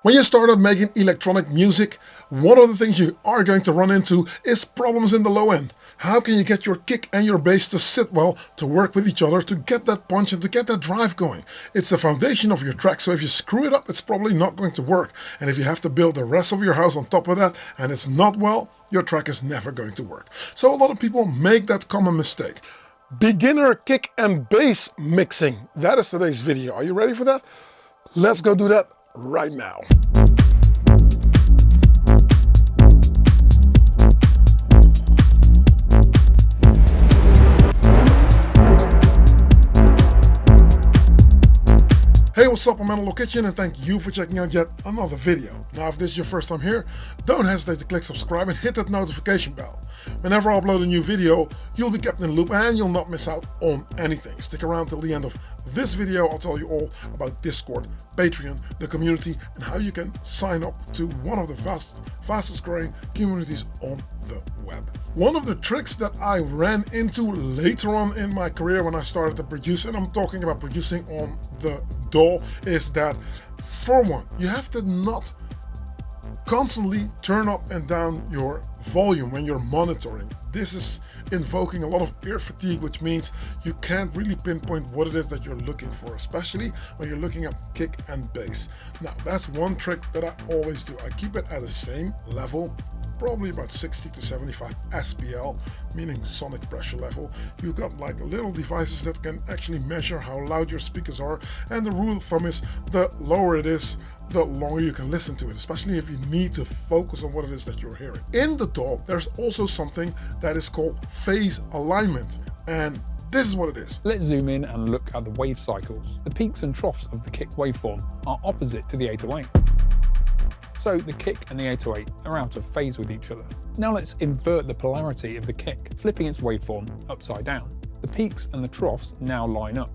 When you start out making electronic music, one of the things you are going to run into is problems in the low end. How can you get your kick and your bass to sit well, to work with each other, to get that punch and to get that drive going? It's the foundation of your track, so if you screw it up, it's probably not going to work. And if you have to build the rest of your house on top of that and it's not well, your track is never going to work. So a lot of people make that common mistake. Beginner kick and bass mixing. That is today's video. Are you ready for that? Let's go do that right now. Hey, what's up? I'm Mental Kitchen and thank you for checking out yet another video. Now, if this is your first time here, don't hesitate to click subscribe and hit that notification bell. Whenever I upload a new video, you'll be kept in the loop and you'll not miss out on anything. Stick around till the end of this video. I'll tell you all about Discord, Patreon, the community, and how you can sign up to one of the fastest growing communities on the web. One of the tricks that I ran into later on in my career when I started to produce, and I'm talking about producing on the DAW, is that for one, you have to not constantly turn up and down your volume when you're monitoring. This is invoking a lot of ear fatigue, which means you can't really pinpoint what it is that you're looking for, especially when you're looking at kick and bass. Now, that's one trick that I always do. I keep it at the same level, probably about 60 to 75 SPL, meaning sonic pressure level. You've got like little devices that can actually measure how loud your speakers are, and the rule of thumb is the lower it is, the longer you can listen to it, especially if you need to focus on what it is that you're hearing. In the DAW, there's also something that is called phase alignment, and this is what it is. Let's zoom in and look at the wave cycles. The peaks and troughs of the kick waveform are opposite to the 808. So the kick and the 808 are out of phase with each other. Now let's invert the polarity of the kick, flipping its waveform upside down. The peaks and the troughs now line up,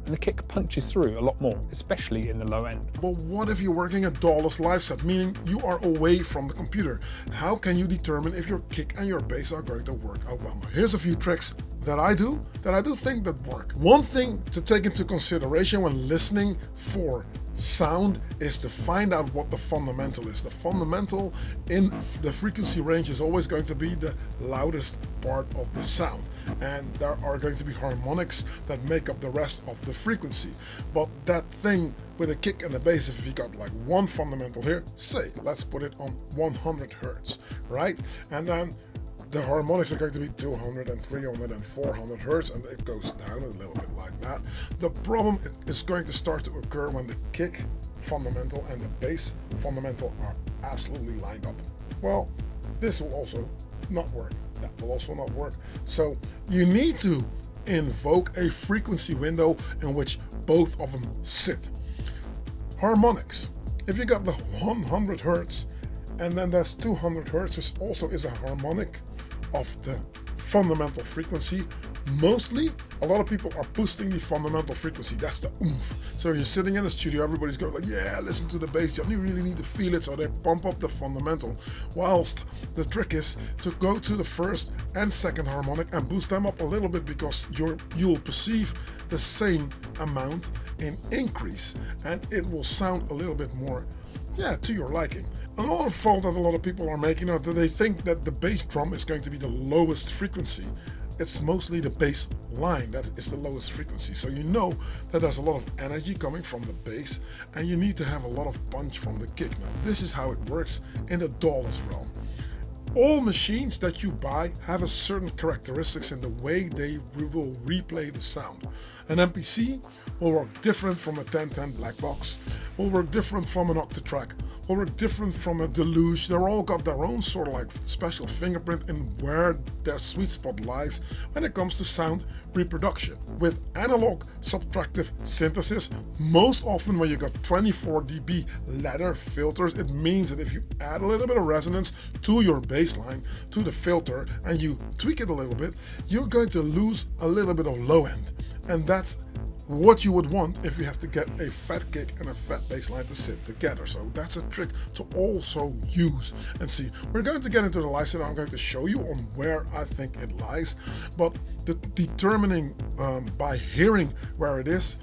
and the kick punches through a lot more, especially in the low end. But what if you're working a DAWLESS live set, meaning you are away from the computer? How can you determine if your kick and your bass are going to work out well? Now, here's a few tricks that I do think that work. One thing to take into consideration when listening for sound is to find out what the fundamental is. The fundamental in the frequency range is always going to be the loudest part of the sound, and there are going to be harmonics that make up the rest of the frequency. But that thing with a kick and a bass, if you got like one fundamental here, say let's put it on 100 hertz, right? And then the harmonics are going to be 200 and 300 and 400 hertz, and it goes down a little bit like that. The problem is going to start to occur when the kick fundamental and the bass fundamental are absolutely lined up. Well, this will also not work. That will also not work. So you need to invoke a frequency window in which both of them sit. Harmonics. If you got the 100 hertz and then there's 200 hertz, which also is a harmonic of the fundamental frequency. Mostly, a lot of people are boosting the fundamental frequency. That's the oomph. So if you're sitting in the studio, everybody's going like, yeah, listen to the bass. You really need to feel it, so they pump up the fundamental. Whilst the trick is to go to the first and second harmonic and boost them up a little bit, because you'll perceive the same amount in increase, and it will sound a little bit more, to your liking. Another fault that a lot of people are making is that they think that the bass drum is going to be the lowest frequency. It's mostly the bass line that is the lowest frequency. So you know that there's a lot of energy coming from the bass, and you need to have a lot of punch from the kick. Now, this is how it works in the DAWLESS realm. All machines that you buy have a certain characteristics in the way they will replay the sound. An MPC will work different from a 1010 black box, will work different from an Octatrack, will work different from a Deluge. They're all got their own sort of like special fingerprint in where their sweet spot lies when it comes to sound reproduction. With analog subtractive synthesis, most often when you got 24 dB ladder filters, it means that if you add a little bit of resonance to your bass line, to the filter, and you tweak it a little bit, you're going to lose a little bit of low end. And that's what you would want if you have to get a fat kick and a fat bass line to sit together. So that's a trick to also use and see. We're going to get into the license. I'm going to show you on where I think it lies, but determining by hearing where it is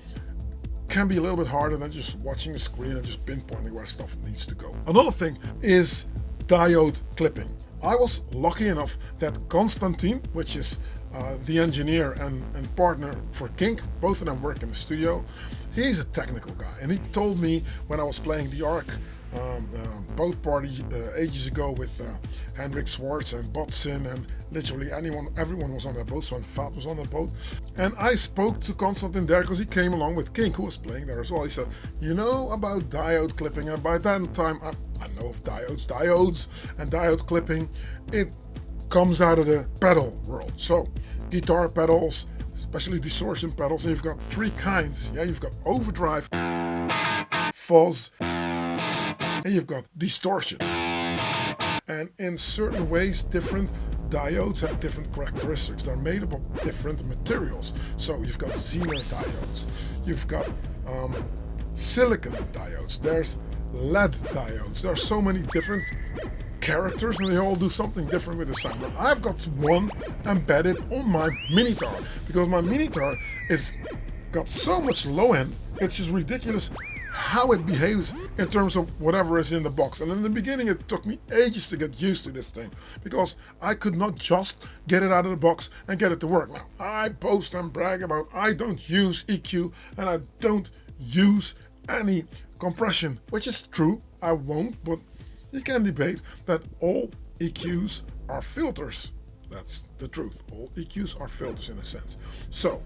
can be a little bit harder than just watching the screen and just pinpointing where stuff needs to go. Another thing is diode clipping. I was lucky enough that Konstantin, which is the engineer and partner for Kink, both of them work in the studio. He's a technical guy, and he told me when I was playing the Arc boat party ages ago with Hendrik Swartz and Botsin, and literally everyone was on that boat. Sven Fat was on that boat, and I spoke to Konstantin there because he came along with Kink, who was playing there as well. He said, you know about diode clipping, and by that time I know of diodes and diode clipping. It comes out of the pedal world. So guitar pedals, especially distortion pedals, and you've got three kinds. Yeah, you've got overdrive, fuzz, and you've got distortion. And in certain ways, different diodes have different characteristics. They're made up of different materials. So you've got Zener diodes, you've got silicon diodes, there's LED diodes. There are so many different characters, and they all do something different with the sound. Now, I've got one embedded on my Minitar because my Minitar is got so much low end. It's just ridiculous how it behaves in terms of whatever is in the box. And in the beginning, it took me ages to get used to this thing because I could not just get it out of the box and get it to work. Now, I boast and brag about I don't use EQ and I don't use any compression, which is true. I won't, but you can debate that all EQs are filters. That's the truth. All EQs are filters in a sense. So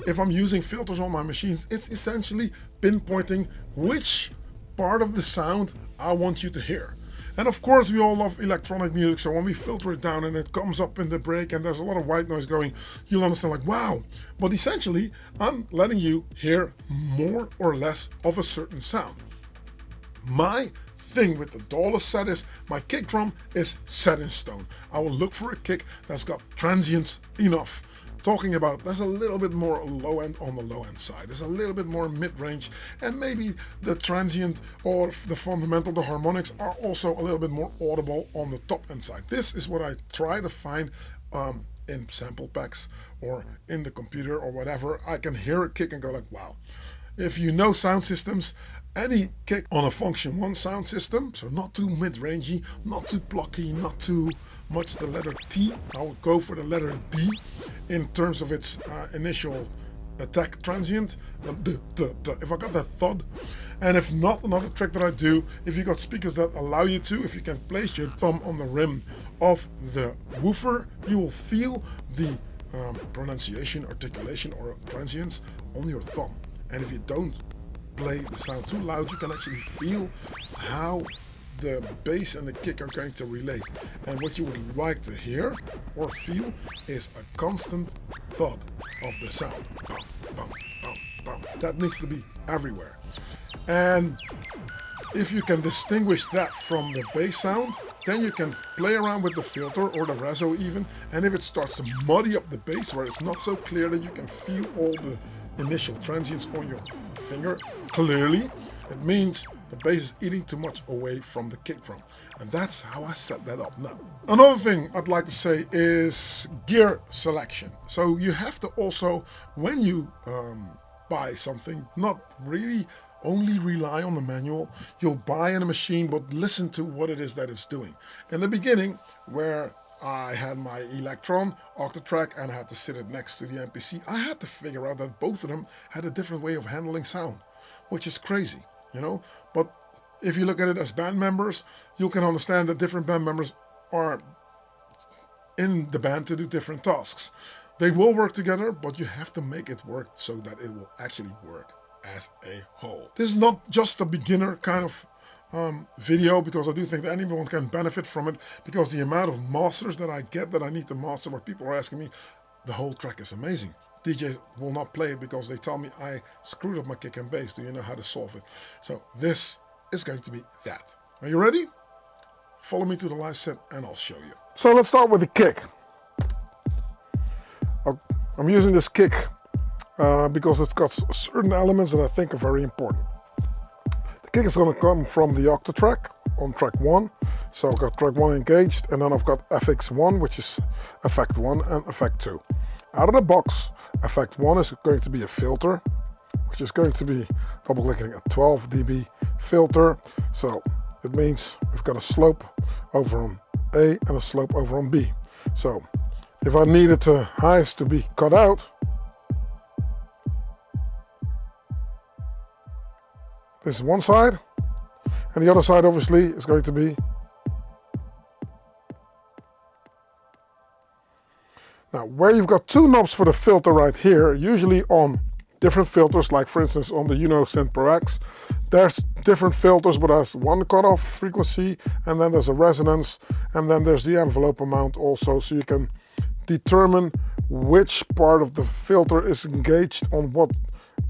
if I'm using filters on my machines, it's essentially pinpointing which part of the sound I want you to hear. And of course, we all love electronic music, so when we filter it down and it comes up in the break and there's a lot of white noise going, you'll understand like, wow. But essentially, I'm letting you hear more or less of a certain sound. My thing with the DAWLESS set is my kick drum is set in stone. I will look for a kick that's got transients enough. Talking about there's a little bit more low end on the low end side, there's a little bit more mid-range, and maybe the transient or the fundamental, the harmonics, are also a little bit more audible on the top end side. This is what I try to find in sample packs or in the computer or whatever. I can hear a kick and go like, wow. If you know sound systems, any kick on a Function 1 sound system, so not too mid-rangey, not too plucky, not too much the letter T. I would go for the letter D in terms of its initial attack transient. If I got that thud, and if not, another trick that I do, if you got speakers that allow you to, if you can place your thumb on the rim of the woofer, you will feel the pronunciation, articulation, or transients on your thumb. And if you don't play the sound too loud, you can actually feel how the bass and the kick are going to relate. And what you would like to hear or feel is a constant thud of the sound. Bum, bum, bum, bum. That needs to be everywhere. And if you can distinguish that from the bass sound, then you can play around with the filter or the reso even. And if it starts to muddy up the bass where it's not so clear that you can feel all the initial transients on your finger clearly, it means the bass is eating too much away from the kick drum. And that's how I set that up now. Another thing I'd like to say is gear selection. So you have to also, when you buy something, not really only rely on the manual. You'll buy in a machine, but listen to what it is that it's doing. In the beginning, where I had my Electron Octatrack and I had to sit it next to the MPC, I had to figure out that both of them had a different way of handling sound, which is crazy, you know. But if you look at it as band members, you can understand that different band members are in the band to do different tasks. They will work together, but you have to make it work so that it will actually work as a whole. This is not just a beginner kind of video, because I do think that anyone can benefit from it, because the amount of masters that I get that I need to master, where people are asking me, the whole track is amazing. DJs will not play it because they tell me I screwed up my kick and bass. Do you know how to solve it? So this is going to be that. Are you ready? Follow me to the live set and I'll show you. So let's start with the kick. I'm using this kick because it's got certain elements that I think are very important. The kick is going to come from the Octatrack on track 1. So I've got track 1 engaged, and then I've got FX1, which is effect 1, and effect 2. Out of the box, effect 1 is going to be a filter, which is going to be double clicking a 12 dB filter. So it means we've got a slope over on A and a slope over on B. So if I needed the highs to be cut out, this is one side, and the other side obviously is going to be. Now, where you've got two knobs for the filter right here, usually on different filters, like for instance on the Synth Pro X, there's different filters, but there's one cutoff frequency, and then there's a resonance, and then there's the envelope amount also, so you can determine which part of the filter is engaged on what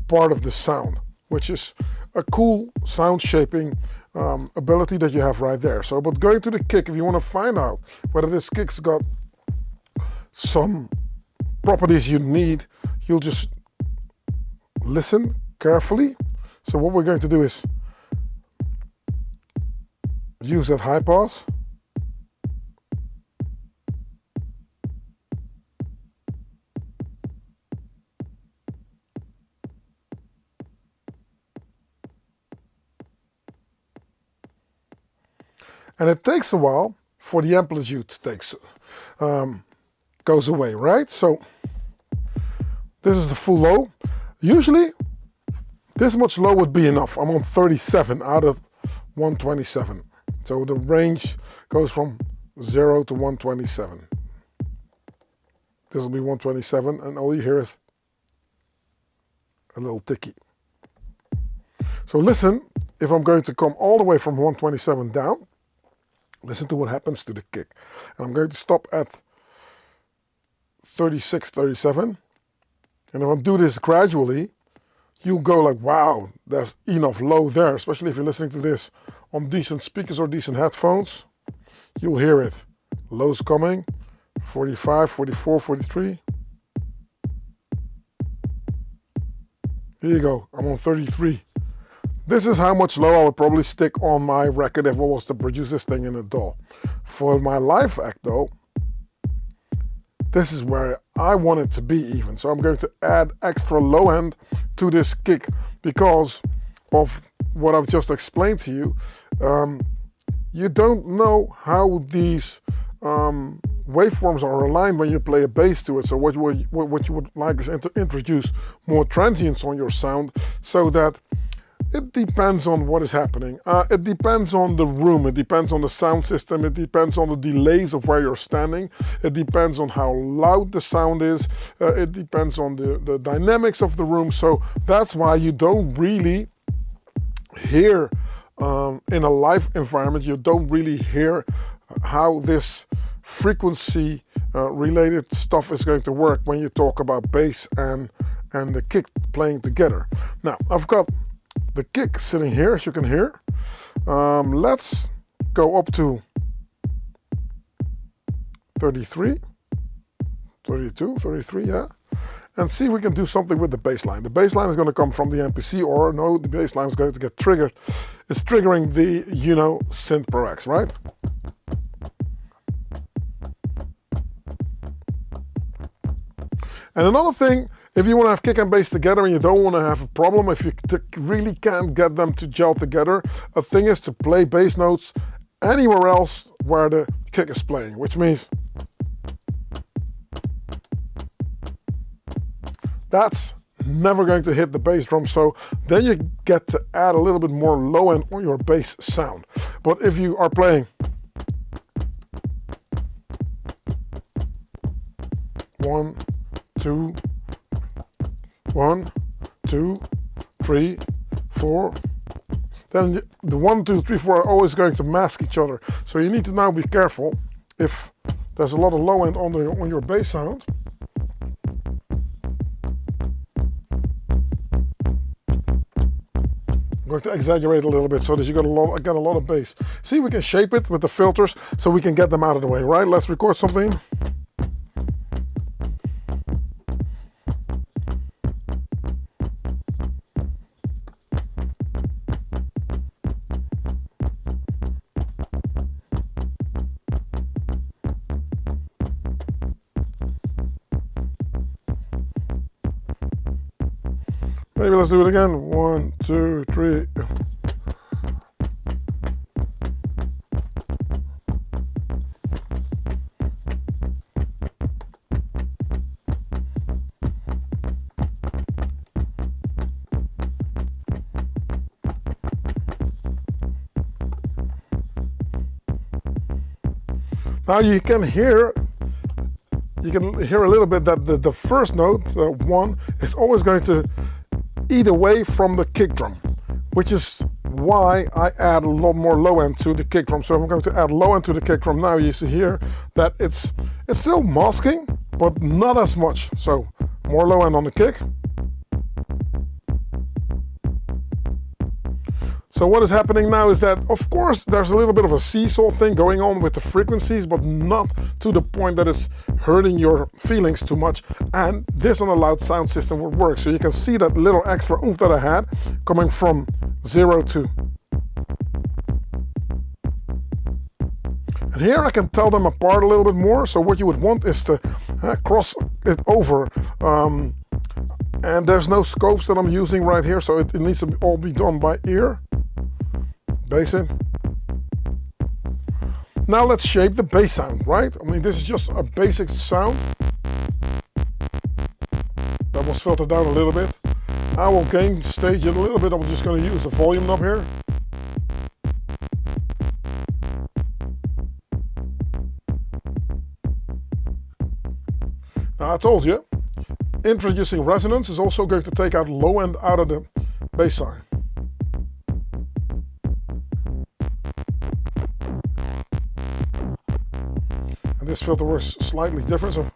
part of the sound, which is a cool sound shaping ability that you have right there. So, but going to the kick, if you want to find out whether this kick's got some properties you need, you'll just listen carefully. So what we're going to do is use that high pass. And it takes a while for the amplitude goes away, right? So this is the full low. Usually this much low would be enough. I'm on 37 out of 127. So the range goes from 0 to 127. This will be 127, and all you hear is a little ticky. So listen, if I'm going to come all the way from 127 down, listen to what happens to the kick. And I'm going to stop at 36, 37. And if I do this gradually, you'll go like, wow, there's enough low there, especially if you're listening to this on decent speakers or decent headphones. You'll hear it. Lows coming, 45, 44, 43. Here you go, I'm on 33. This is how much low I would probably stick on my record if I was to produce this thing in a DAW. For my live act though, this is where I want it to be even. So I'm going to add extra low end to this kick because of what I've just explained to you. You don't know how these waveforms are aligned when you play a bass to it. So what you would like is to introduce more transients on your sound so that it depends on what is happening. It depends on the room, it depends on the sound system, it depends on the delays of where you're standing, it depends on how loud the sound is, it depends on the dynamics of the room. So that's why you don't really hear, in a live environment, you don't really hear how this frequency related stuff is going to work when you talk about bass and the kick playing together. Now, I've got the kick sitting here, as you can hear. Let's go up to 33, 32, 33, yeah. And see if we can do something with the bass line. The bass line is going to come from the MPC, or no, the bass line is going to get triggered. It's triggering the Synth Pro X, right? And another thing, if you want to have kick and bass together and you don't want to have a problem, if you really can't get them to gel together, a thing is to play bass notes anywhere else where the kick is playing, which means that's never going to hit the bass drum, so then you get to add a little bit more low end on your bass sound. But if you are playing 1, 2, 1, 2, 3, 4, then the 1, 2, 3, 4 are always going to mask each other. So you need to now be careful if there's a lot of low end on your bass sound. I'm going to exaggerate a little bit so that you get a lot of bass. See, we can shape it with the filters so we can get them out of the way, right? Let's record something. Maybe let's do it again. 1, 2, 3. Now you can hear a little bit that the first note, 1, is always going to eat away from the kick drum, which is why I add a lot more low end to the kick drum. So if I'm going to add low end to the kick drum now, you see here that it's still masking, but not as much. So more low end on the kick. So what is happening now is that, of course, there's a little bit of a seesaw thing going on with the frequencies, but not to the point that it's hurting your feelings too much. And this on a loud sound system would work. So you can see that little extra oomph that I had coming from 0 to. And here I can tell them apart a little bit more. So what you would want is to cross it over. And there's no scopes that I'm using right here, so it needs to all be done by ear. Bass in. Now let's shape the bass sound, right? I mean, this is just a basic sound. That was filtered down a little bit. I will gain stage it a little bit. I'm just going to use the volume knob here. Now I told you, introducing resonance is also going to take out low end out of the bass line. And this filter works slightly different. So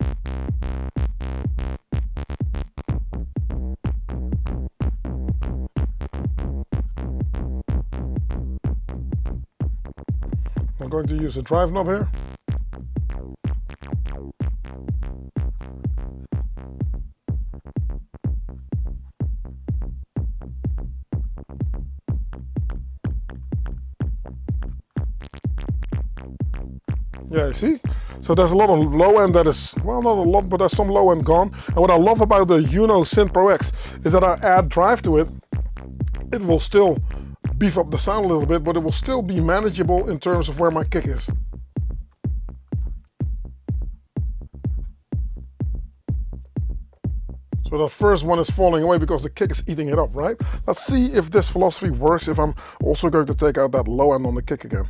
I'm going to use the drive knob here. Yeah, you see? So there's a lot of low end that is, well, not a lot, but there's some low end gone. And what I love about the Uno Synth Pro X is that I add drive to it. It will still beef up the sound a little bit, but it will still be manageable in terms of where my kick is. So the first one is falling away because the kick is eating it up, right? Let's see if this philosophy works if I'm also going to take out that low end on the kick again.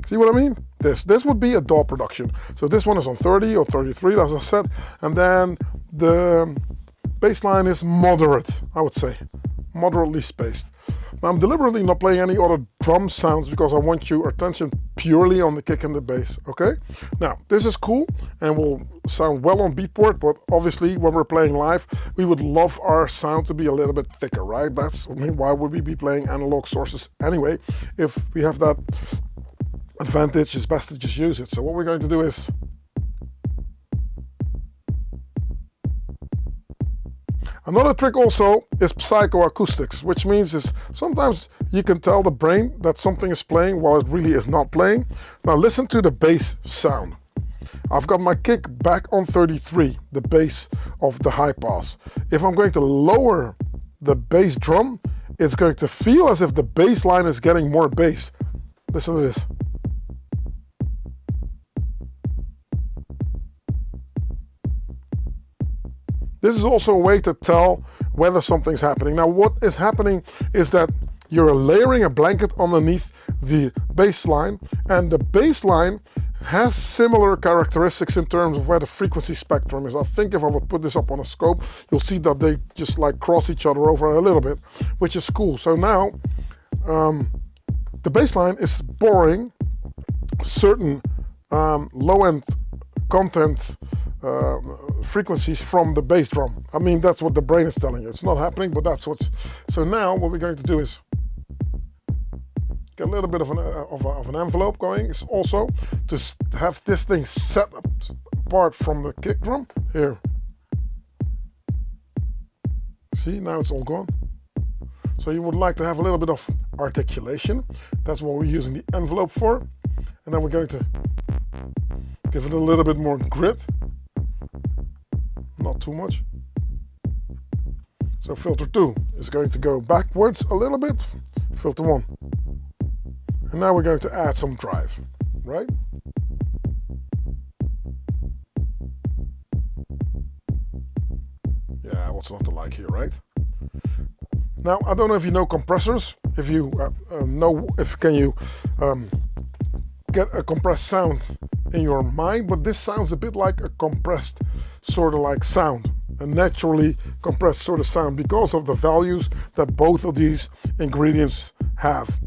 See what I mean? This would be a DAW production. So this one is on 30 or 33, as I said, and then the bass line is moderate, I would say, moderately spaced. Now I'm deliberately not playing any other drum sounds because I want your attention purely on the kick and the bass, okay? Now, this is cool and will sound well on Beatport, but obviously when we're playing live, we would love our sound to be a little bit thicker, right? That's, I mean, why would we be playing analog sources anyway? If we have that advantage, it's best to just use it. So what we're going to do is another trick also is psychoacoustics, which means is sometimes you can tell the brain that something is playing while it really is not playing. Now listen to the bass sound. I've got my kick back on 33, the bass of the high pass. If I'm going to lower the bass drum, it's going to feel as if the bass line is getting more bass. Listen to this. This is also a way to tell whether something's happening. Now what is happening is that you're layering a blanket underneath the bass line, and the bass line has similar characteristics in terms of where the frequency spectrum is. I think if I would put this up on a scope, you'll see that they just like cross each other over a little bit, which is cool. So now the bass line is borrowing certain low-end content frequencies from the bass drum. I mean, that's what the brain is telling you. It's not happening, but that's what's. So now what we're going to do is get a little bit of an envelope going. It's also to have this thing set up apart from the kick drum. Here. See, now it's all gone. So you would like to have a little bit of articulation. That's what we're using the envelope for. And then we're going to give it a little bit more grit. Not too much. So filter 2 is going to go backwards a little bit, filter 1. And now we're going to add some drive, right? Yeah, what's not to like here, right? Now, I don't know if you know compressors, if you can you get a compressed sound in your mind, but this sounds a bit like a compressed sort of like sound, a naturally compressed sort of sound because of the values that both of these ingredients have.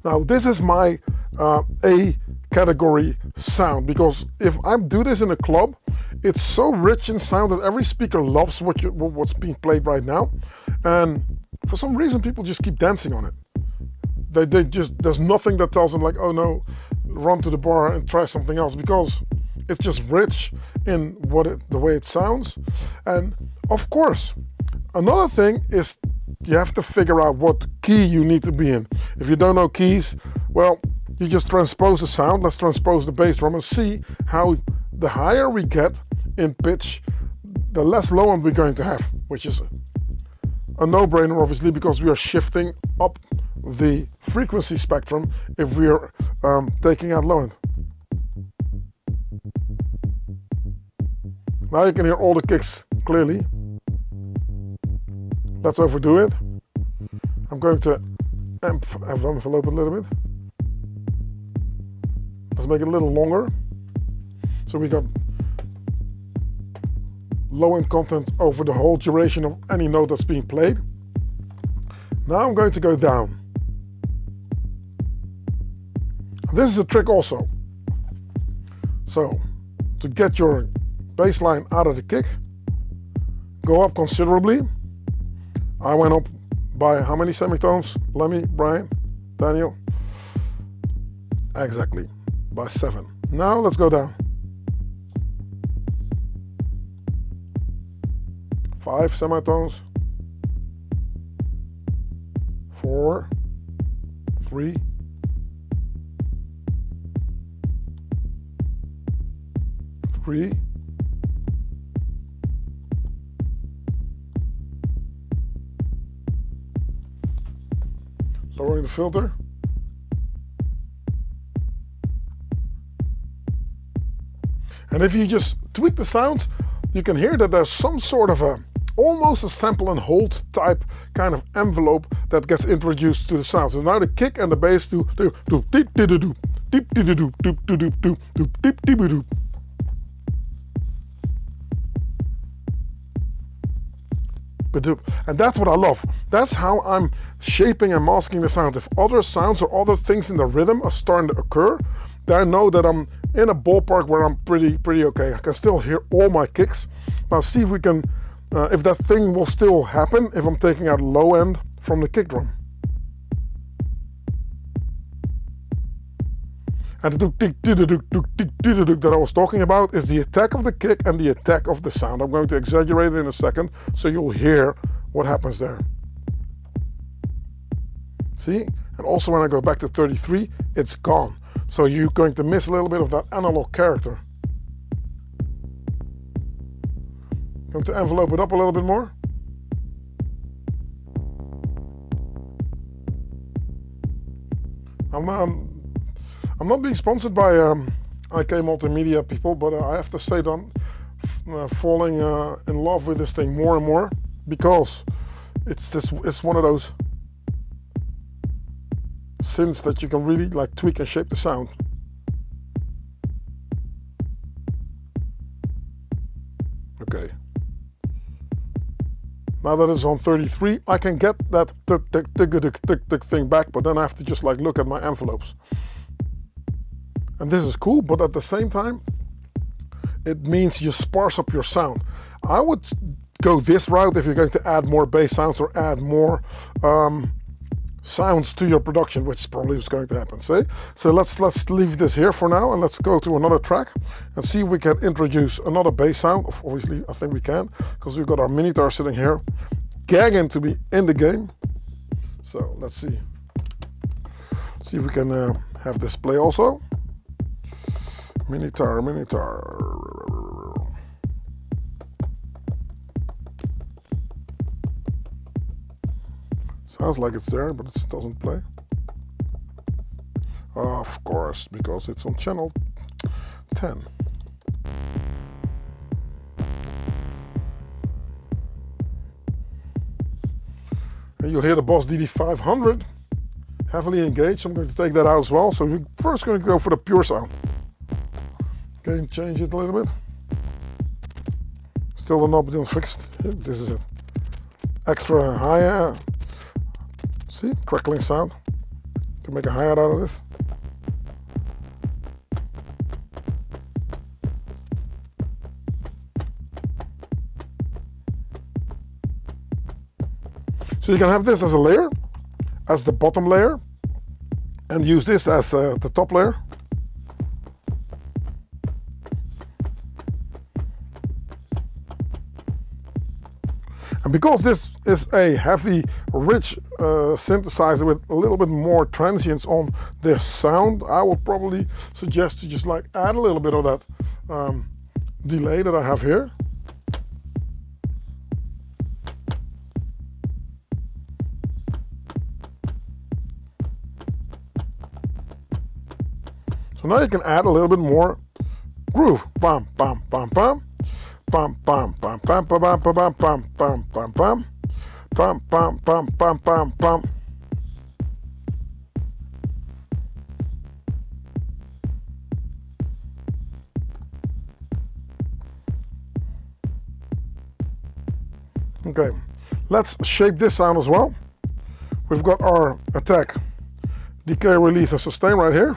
Now, this is my A category sound, because if I do this in a club, it's so rich in sound that every speaker loves what's being played right now, and for some reason people just keep dancing on it. They just, there's nothing that tells them like, oh no, run to the bar and try something else, because it's just rich in the way it sounds. And of course, another thing is you have to figure out what key you need to be in. If you don't know keys, well, you just transpose the sound. Let's transpose the bass drum and see how the higher we get in pitch, the less low end we're going to have, which is a no-brainer obviously, because we are shifting up the frequency spectrum if we're taking out low end. Now you can hear all the kicks clearly. Let's overdo it. I'm going to envelope it a little bit. Let's make it a little longer. So we got low end content over the whole duration of any note that's being played. Now I'm going to go down. This is a trick also. So to get your bass line out of the kick, go up considerably. I went up by how many semitones? Lemmy, Brian, Daniel? Exactly, by 7. Now let's go down. 5 semitones. 4, 3, 3, lowering the filter. And if you just tweak the sounds, you can hear that there's some sort of almost a sample and hold type kind of envelope that gets introduced to the sound. So now the kick and the bass do deep deep deep deep deep deep deep deep deep deep. And that's what I love. That's how I'm shaping and masking the sound. If other sounds or other things in the rhythm are starting to occur, then I know that I'm in a ballpark where I'm pretty okay. I can still hear all my kicks. Now see if we can, if that thing will still happen if I'm taking out low end from the kick drum. And the that I was talking about is the attack of the kick and the attack of the sound. I'm going to exaggerate it in a second so you'll hear what happens there. See? And also when I go back to 33, it's gone. So you're going to miss a little bit of that analog character. Going to envelope it up a little bit more. I'm not being sponsored by IK Multimedia people, but I have to say that I'm falling in love with this thing more and more, because it's one of those synths that you can really like tweak and shape the sound. Okay. Now that it's on 33, I can get that tick thing back, but then I have to just like look at my envelopes. And this is cool, but at the same time, it means you sparse up your sound. I would go this route if you're going to add more bass sounds or add more sounds to your production, which probably is going to happen. See? So let's leave this here for now, and let's go to another track and see if we can introduce another bass sound. Obviously, I think we can, because we've got our Minitar sitting here, gagging to be in the game. So let's see. See if we can have this play also. Minitar. Sounds like it's there, but it doesn't play. Of course, because it's on channel 10. And you'll hear the Boss DD500 heavily engaged. I'm going to take that out as well. So we're first going to go for the pure sound. Okay, and change it a little bit. Still the knob isn't fixed. This is it. Extra high, see, crackling sound. To make a hi-hat out of this. So you can have this as a layer, as the bottom layer, and use this as the top layer. And because this is a heavy, rich synthesizer with a little bit more transients on the sound, I would probably suggest to just like add a little bit of that delay that I have here. So now you can add a little bit more groove. Bam, bam, bam, bam. Bam, bam, bam, bam, bam, bam, bam, bam, bam, bam, bam. Bam, bam, bam, bam, bam, bam. Okay, let's shape this sound as well. We've got our attack, decay, release, and sustain right here.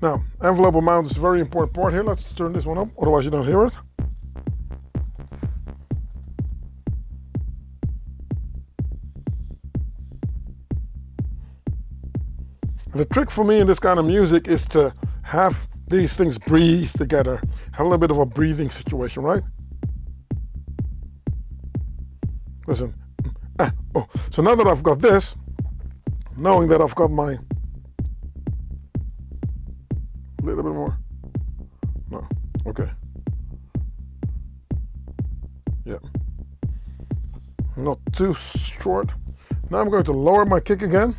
Now, envelope amount is a very important part here. Let's turn this one up, otherwise you don't hear it. And the trick for me in this kind of music is to have these things breathe together. Have a little bit of a breathing situation, right? Listen. Oh. So now that I've got this, knowing that I've got my little bit more. No. Okay. Yeah. Not too short. Now I'm going to lower my kick again.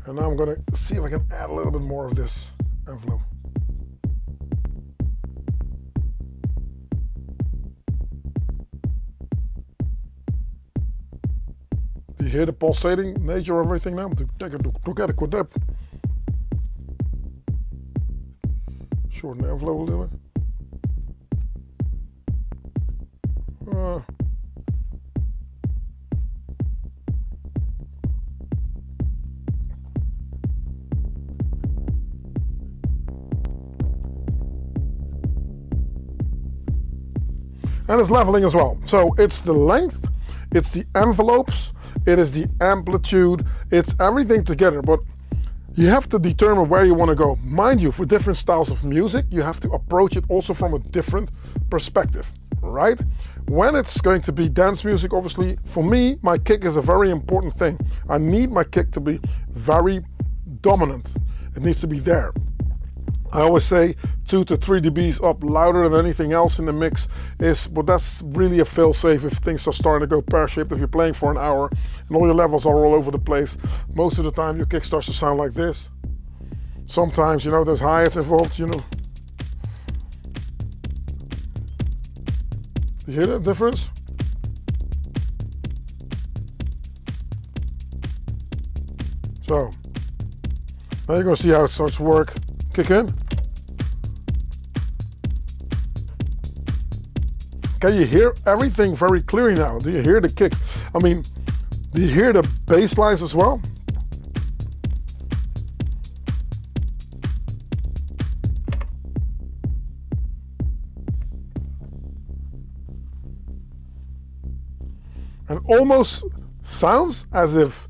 And now I'm going to see if I can add a little bit more of this envelope. Do you hear the pulsating nature of everything now? Look at it, depth. Shorten the envelope a little bit. And it's leveling as well. So it's the length, it's the envelopes, it is the amplitude, it's everything together. But you have to determine where you want to go. Mind you, for different styles of music, you have to approach it also from a different perspective, right? When it's going to be dance music, obviously, for me, my kick is a very important thing. I need my kick to be very dominant. It needs to be there. I always say 2 to 3 dBs up louder than anything else in the mix is, but that's really a fail-safe if things are starting to go pear-shaped. If you're playing for an hour and all your levels are all over the place, most of the time your kick starts to sound like this. Sometimes, you know, there's hi-hats involved, you know. You hear the difference? So, now you're gonna see how it starts to work. Kick in. Can you hear everything very clearly now? Do you hear the kick? I mean, do you hear the bass lines as well? And almost sounds as if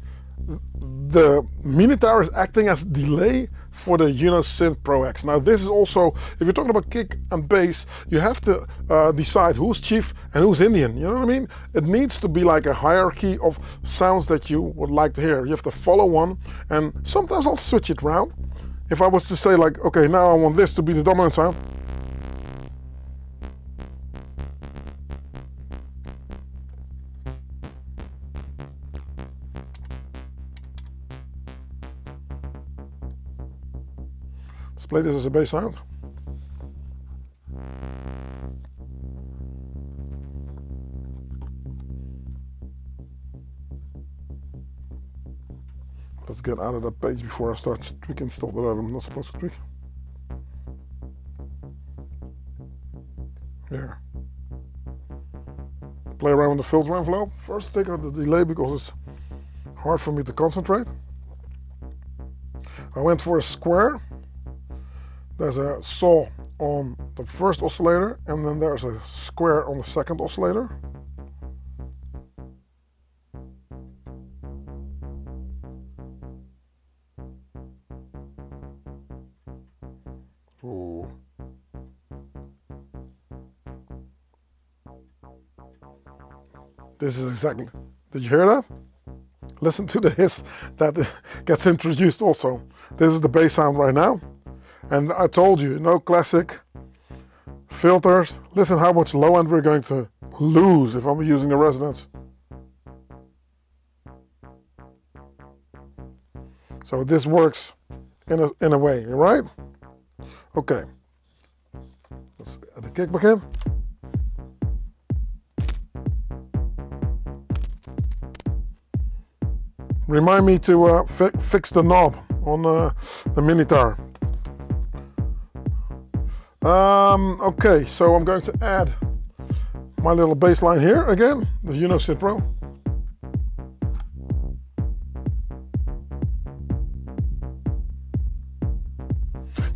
the minotaur is acting as delay for the Synth Pro X. Now this is also, if you're talking about kick and bass, you have to decide who's chief and who's Indian, you know what I mean? It needs to be like a hierarchy of sounds that you would like to hear. You have to follow one, and sometimes I'll switch it around. If I was to say like, okay, now I want this to be the dominant sound. Let's play this as a bass sound. Let's get out of that page before I start tweaking stuff that I'm not supposed to tweak. Here. Play around with the filter envelope. First take out the delay because it's hard for me to concentrate. I went for a square. There's a saw on the first oscillator, and then there's a square on the second oscillator. Ooh. This is exactly, did you hear that? Listen to the hiss that gets introduced also. This is the bass sound right now. And I told you, no classic filters. Listen how much low end we're going to lose if I'm using the resonance. So this works in a way, right? Okay. Let's add the kick back in. Remind me to fix the knob on the Minitar. Okay, so I'm going to add my little bass line here again, the Synth Pro.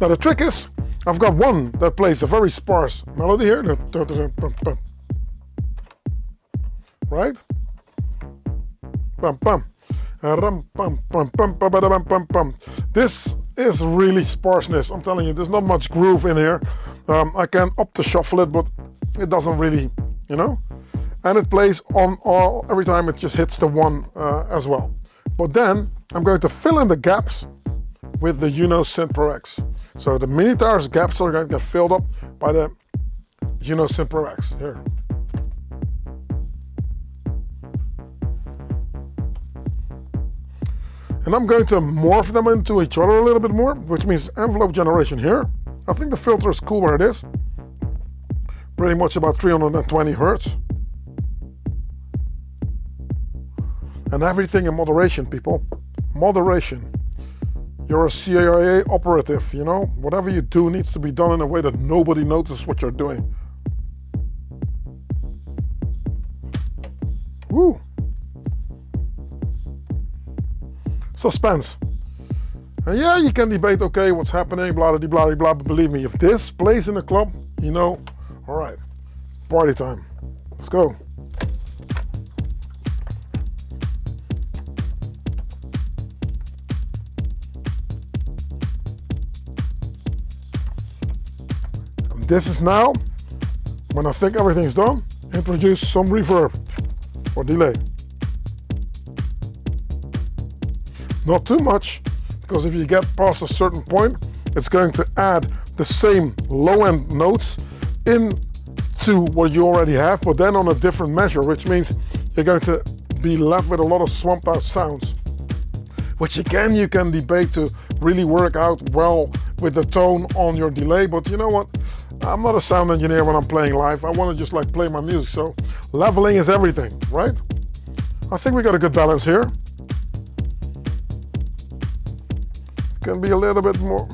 Now the trick is, I've got one that plays a very sparse melody here, right? Bum bum. This is really sparseness. I'm telling you, there's not much groove in here. I can up the shuffle it, but it doesn't really, you know. And it plays on all every time it just hits the one as well. But then I'm going to fill in the gaps with the Synth Pro X. So the Minitar's gaps are going to get filled up by the Synth Pro X here. And I'm going to morph them into each other a little bit more, which means envelope generation here. I think the filter is cool where it is. Pretty much about 320 Hertz. And everything in moderation, people. Moderation. You're a CIA operative, you know? Whatever you do needs to be done in a way that nobody notices what you're doing. Woo! Suspense. And yeah, you can debate, okay, what's happening, blah, blah, blah, blah, but believe me, if this plays in a club, you know, all right, party time. Let's go. And this is now, when I think everything's done, introduce some reverb or delay. Not too much, because if you get past a certain point, it's going to add the same low-end notes into what you already have, but then on a different measure, which means you're going to be left with a lot of swamped out sounds. Which again, you can debate to really work out well with the tone on your delay, but you know what? I'm not a sound engineer when I'm playing live. I want to just like play my music, so leveling is everything, right? I think we got a good balance here. Can be a little bit more.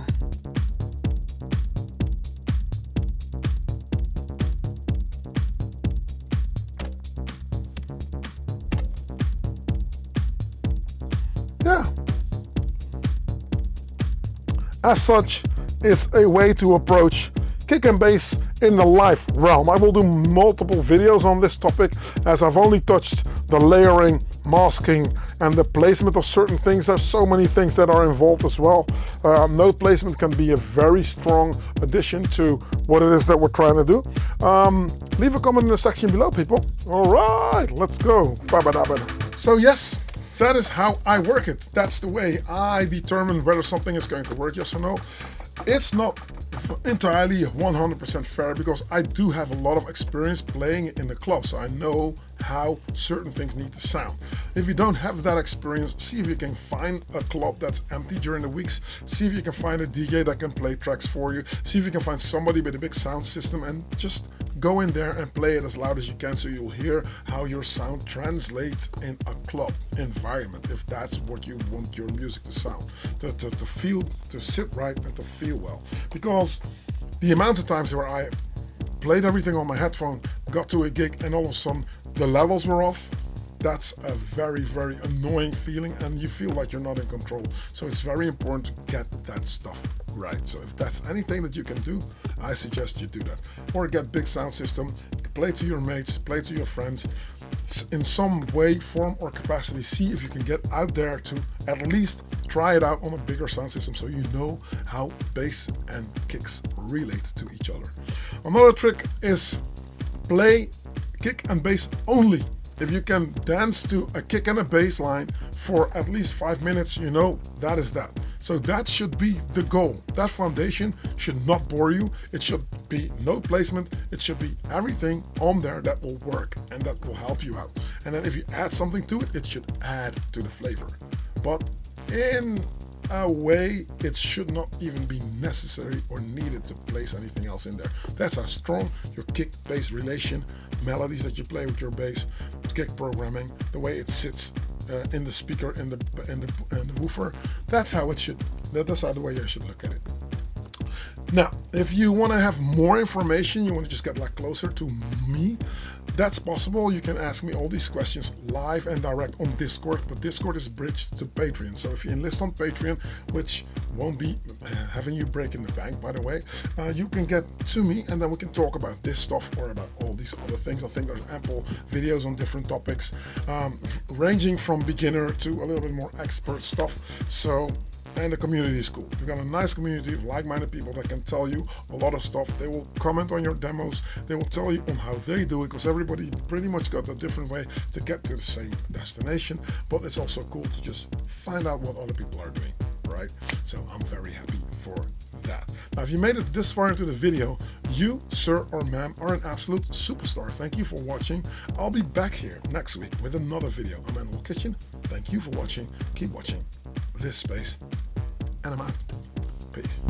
Yeah. As such, is a way to approach kick and bass in the live realm. I will do multiple videos on this topic, as I've only touched the layering, masking, and the placement of certain things. There's so many things that are involved as well. Note placement can be a very strong addition to what it is that we're trying to do. Leave a comment in the section below, people. All right, let's go. So yes, that is how I work it. That's the way I determine whether something is going to work, yes or no. It's not entirely 100% fair, because I do have a lot of experience playing in the club, so I know how certain things need to sound. If you don't have that experience, see if you can find a club that's empty during the weeks. See if you can find a DJ that can play tracks for you. See if you can find somebody with a big sound system, and just go in there and play it as loud as you can, so you'll hear how your sound translates in a club environment, if that's what you want your music to sound, to feel, to sit right and to feel well. Because the amount of times where I played everything on my headphone, got to a gig, and all of a sudden the levels were off, that's a very, very annoying feeling, and you feel like you're not in control. So it's very important to get that stuff right. So if that's anything that you can do, I suggest you do that. Or get big sound system, play to your mates, play to your friends, in some way, form, or capacity. See if you can get out there to at least try it out on a bigger sound system, so you know how bass and kicks relate to each other. Another trick is play kick and bass only. If you can dance to a kick and a bass line for at least 5 minutes, you know that is that. So that should be the goal. That foundation should not bore you. It should be note placement. It should be everything on there that will work and that will help you out. And then if you add something to it, it should add to the flavor. But in a way, it should not even be necessary or needed to place anything else in there. That's how strong your kick-bass relation, melodies that you play with your bass, kick programming, the way it sits in the speaker, in the woofer. That's how it should. That's how the way I should look at it. Now, if you want to have more information, you want to just get like closer to me, that's possible. You can ask me all these questions live and direct on Discord, but Discord is bridged to Patreon. So if you enlist on Patreon, which won't be having you breaking the bank, by the way, you can get to me, and then we can talk about this stuff or about all these other things. I think there's ample videos on different topics, ranging from beginner to a little bit more expert stuff. So, and the community is cool. You've got a nice community of like-minded people that can tell you a lot of stuff. They will comment on your demos. They will tell you on how they do it, because everybody pretty much got a different way to get to the same destination. But it's also cool to just find out what other people are doing, right? So I'm very happy for that. Now, if you made it this far into the video, you, sir or ma'am, are an absolute superstar. Thank you for watching. I'll be back here next week with another video. I'm Animal Kitchen. Thank you for watching. Keep watching this space, and I'm out. Peace.